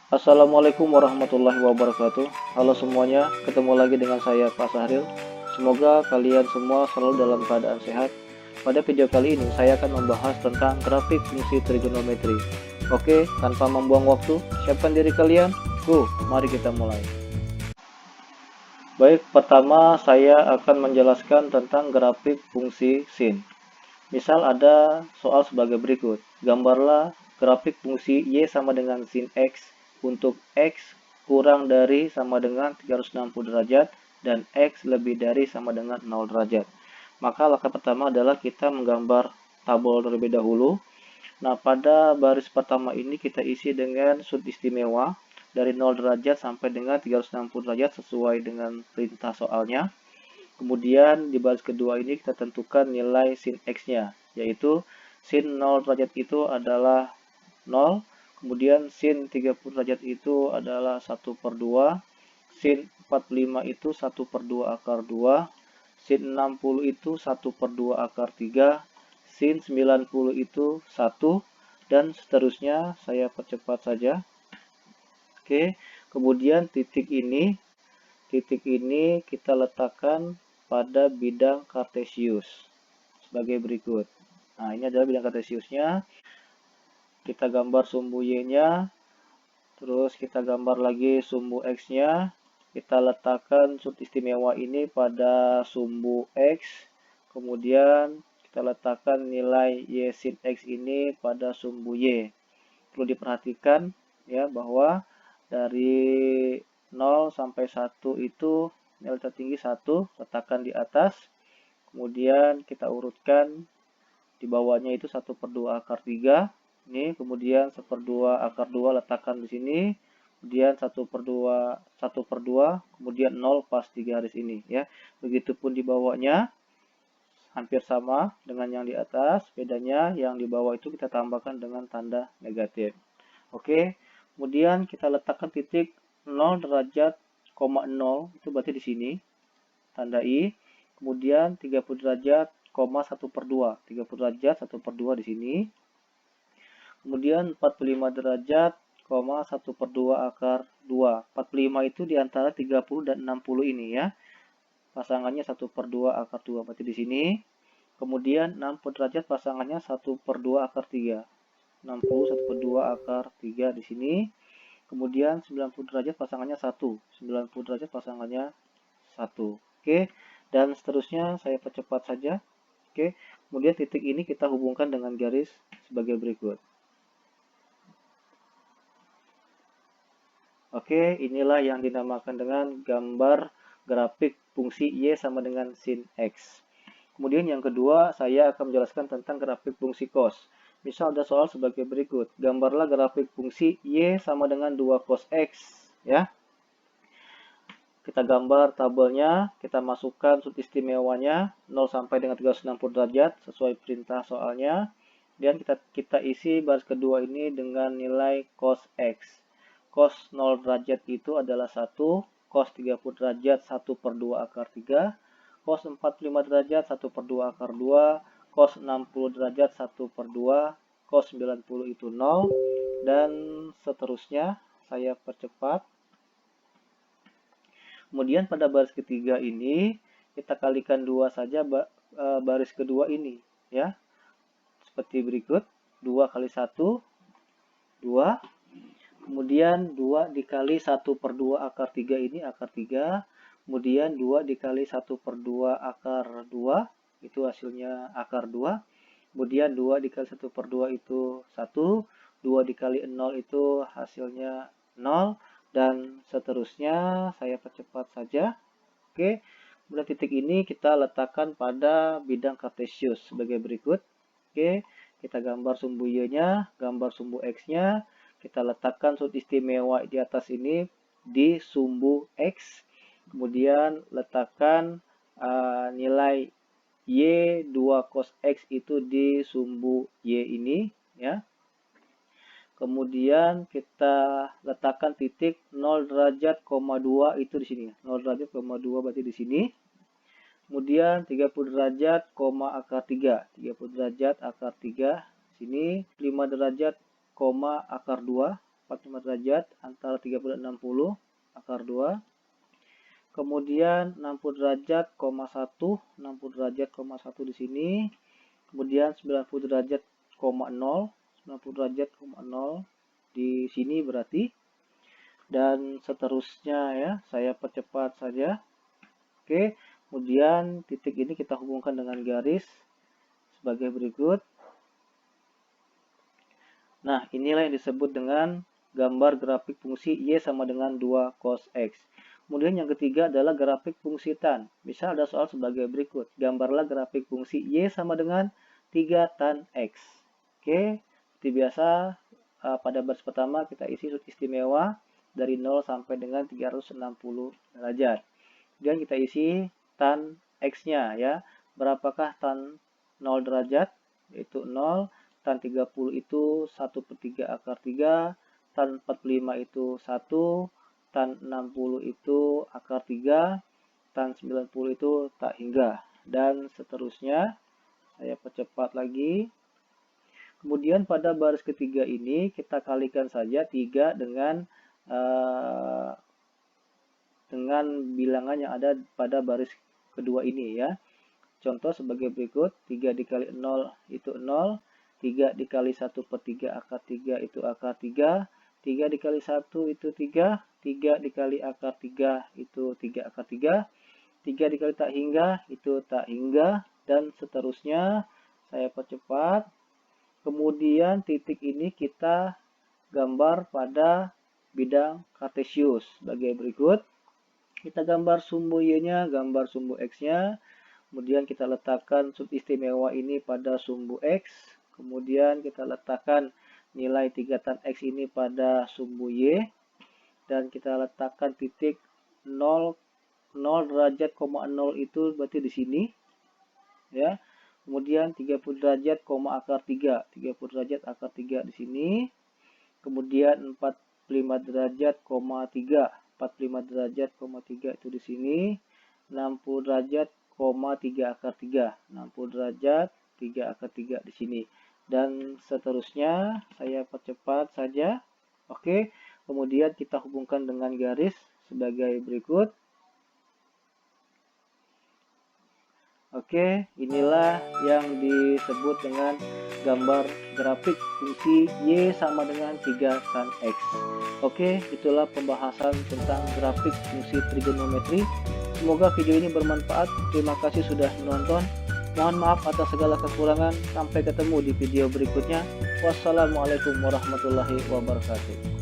Assalamualaikum warahmatullahi wabarakatuh. Halo semuanya, ketemu lagi dengan saya Pak Sahril. Semoga kalian semua selalu dalam keadaan sehat. Pada video kali ini saya akan membahas tentang grafik fungsi trigonometri. Oke, tanpa membuang waktu, siapkan diri kalian. Go, mari kita mulai. Baik, pertama saya akan menjelaskan tentang grafik fungsi sin. Misal ada soal sebagai berikut. Gambarlah grafik fungsi y sama dengan sin x untuk x kurang dari sama dengan 360 derajat dan x lebih dari sama dengan 0 derajat. Maka langkah pertama adalah kita menggambar tabel terlebih dahulu. Nah, pada baris pertama ini kita isi dengan sudut istimewa dari 0 derajat sampai dengan 360 derajat sesuai dengan perintah soalnya. Kemudian di baris kedua ini kita tentukan nilai sin x-nya, yaitu sin 0 derajat itu adalah 0, kemudian sin 30 derajat itu adalah 1/2, sin 45 itu 1/2 akar 2, sin 60 itu 1/2 akar 3, sin 90 itu 1, dan seterusnya. Saya percepat saja. Oke, kemudian titik ini kita letakkan pada bidang kartesius sebagai berikut. Nah, ini adalah bidang kartesiusnya. Kita gambar sumbu y-nya, terus kita gambar lagi sumbu x-nya. Kita letakkan sudut istimewa ini pada sumbu x. Kemudian kita letakkan nilai y sin x ini pada sumbu y. Perlu diperhatikan ya bahwa dari 0 sampai 1 itu nilai tertinggi 1, letakkan di atas. Kemudian kita urutkan di bawahnya itu 1/2 akar 3. Ini kemudian 1/2 akar 2 letakkan di sini. Kemudian 1/2, kemudian 0 pas 3 garis ini ya. Begitupun di bawahnya hampir sama dengan yang di atas, bedanya yang di bawah itu kita tambahkan dengan tanda negatif. Oke, kemudian kita letakkan titik 0 derajat, 0 itu berarti di sini, tanda I. Kemudian 30 derajat, 1/2, 30 derajat 1/2 di sini. Kemudian 45 derajat, 1/2 akar 2. 45 itu di antara 30 dan 60 ini ya. Pasangannya 1/2 akar 2 berarti di sini. Kemudian 60 derajat pasangannya 1/2 akar 3. 60 1/2 akar 3 di sini. Kemudian 90 derajat pasangannya 1. 90 derajat pasangannya 1. Oke, dan seterusnya saya percepat saja. Oke, kemudian titik ini kita hubungkan dengan garis sebagai berikut. Oke, inilah yang dinamakan dengan gambar grafik fungsi y sama dengan sin x. Kemudian yang kedua, saya akan menjelaskan tentang grafik fungsi cos. Misal ada soal sebagai berikut. Gambarlah grafik fungsi y sama dengan 2 cos x. Ya. Kita gambar tabelnya, kita masukkan sudut istimewanya 0 sampai dengan 360 derajat sesuai perintah soalnya. Dan kita isi baris kedua ini dengan nilai cos x. Cos 0 derajat itu adalah 1, cos 30 derajat 1/2 akar 3, cos 45 derajat 1/2 akar 2, cos 60 derajat 1/2, cos 90 itu 0, dan seterusnya. Saya percepat. Kemudian pada baris ketiga ini kita kalikan 2 saja baris kedua ini ya. Seperti berikut, 2 kali 1, 2. Kemudian 2 dikali 1/2 akar 3 ini akar 3. Kemudian 2 dikali 1/2 akar 2, itu hasilnya akar 2. Kemudian 2 dikali 1/2 itu 1. 2 dikali 0 itu hasilnya 0. Dan seterusnya. Saya percepat saja. Oke, kemudian titik ini kita letakkan pada bidang kartesius sebagai berikut. Oke, kita gambar sumbu y-nya, gambar sumbu x-nya. Kita letakkan sudut istimewa di atas ini di sumbu x. Kemudian letakkan nilai y 2 cos x itu di sumbu y ini ya. Kemudian kita letakkan titik 0 derajat, 2 itu di sini. 0 derajat, 2 berarti di sini. Kemudian 30 derajat, akar 3. 30 derajat akar 3 sini. 5 derajat, akar 2 45 derajat antara 30 dan 60 akar 2. Kemudian 60 derajat, 1, 60 derajat, 1 di sini. Kemudian 90 derajat, 0, 90 derajat, 0 di sini berarti. Dan seterusnya ya, saya percepat saja. Oke, kemudian titik ini kita hubungkan dengan garis sebagai berikut. Nah, inilah yang disebut dengan gambar grafik fungsi Y sama dengan 2 cos X. Kemudian yang ketiga adalah grafik fungsi tan. Misal ada soal sebagai berikut. Gambarlah grafik fungsi Y sama dengan 3 tan X. Oke, seperti biasa pada baris pertama kita isi sudut istimewa dari 0 sampai dengan 360 derajat. Kemudian kita isi tan X-nya ya. Berapakah tan 0 derajat? Yaitu 0. Tan 30 itu 1/3 akar 3. Tan 45 itu 1. Tan 60 itu akar 3. Tan 90 itu tak hingga. Dan seterusnya. Saya percepat lagi. Kemudian pada baris ketiga ini kita kalikan saja 3 dengan bilangan yang ada pada baris kedua ini ya. Contoh sebagai berikut, 3 dikali 0 itu 0, 3 dikali 1/3 akar 3 itu akar 3, 3 dikali 1 itu 3, 3 dikali akar 3 itu 3 akar 3, 3 dikali tak hingga itu tak hingga, dan seterusnya. Saya percepat. Kemudian titik ini kita gambar pada bidang kartesius sebagai berikut. Kita gambar sumbu Y-nya, gambar sumbu X-nya. Kemudian kita letakkan sudut istimewa ini pada sumbu X. Kemudian kita letakkan nilai 3 tan X ini pada sumbu Y. Dan kita letakkan titik 0 derajat, 0 itu berarti di sini. Ya. Kemudian 30 derajat, akar 3. 30 derajat, akar 3 di sini. Kemudian 45 derajat, 3. 45 derajat, 3 itu di sini. 60 derajat, 3 akar 3. 60 derajat, 3 akar 3 di sini. Dan seterusnya, saya percepat saja. Oke, kemudian kita hubungkan dengan garis sebagai berikut. Oke, inilah yang disebut dengan gambar grafik fungsi Y sama dengan 3 tan X. Oke, itulah pembahasan tentang grafik fungsi trigonometri. Semoga video ini bermanfaat. Terima kasih sudah menonton. Mohon maaf atas segala kekurangan. Sampai ketemu di video berikutnya. Wassalamualaikum warahmatullahi wabarakatuh.